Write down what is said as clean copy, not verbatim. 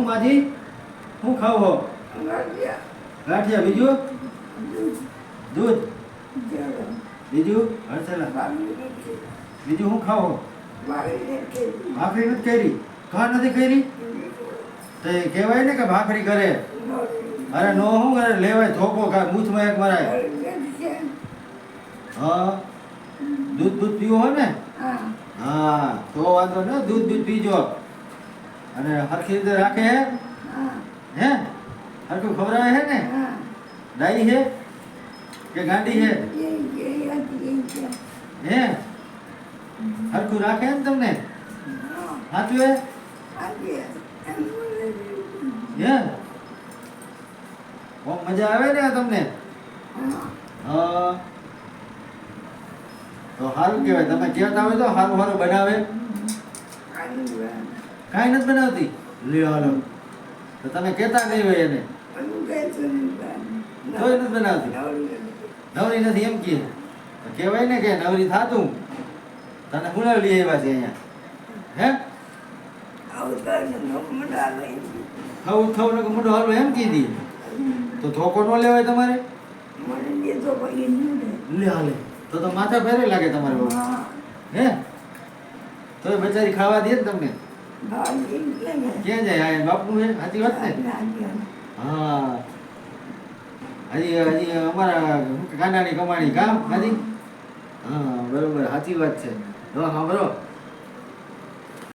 હું માજી હું ખાવ હો ગાંઠિયા બીજું દૂધ બીજું હર્ષલા બીજું હું ખાવ હો ભાખરી નથી કરી ઘા નથી કરી તો કહેવાય ને કે ભાખરી કરે અરે નો હું કરે લેવાય ધોકો કા મૂછમાં એક મરાય હા દૂધ દૂધ પીવો હોય ને હા તો વાંધો ને દૂધ દૂધ પીજો અને હરખી રીતે રાખે હે હરખું ખવડાવે હે ને ડાઈ હે કે ગાંડી હે હે હરખું રાખે ને તમને સાચું હે હે બહુ મજા આવે ને તમને હા તો સારું કહેવાય તમે કહેતા હોય તો સારું સારું બનાવે કાંઈ નથી બનાવતી લ્યો હાલો તો તમે કહેતા નહીં હોય એને તોય નથી બનાવતી નવરી નથી એમ કે કહેવાય ને કે નવરી થાતું તને ગુલાબ લઈ આવ્યા છે અહીંયા હે થવું થવું ને મોટો હાલો એમ કીધી તો ધોકો ન લેવાય તમારે લે હાલે તો માથા ફેરે લાગે તમારે હે તો બચારી ખાવા દે ને તમને ક્યાં જાય આ બાપુ હે સાચી વાત ને હા હજી હજી અમારા કાનાની કમાણી કામ હાજી હા બરોબર સાચી વાત છે હા બરો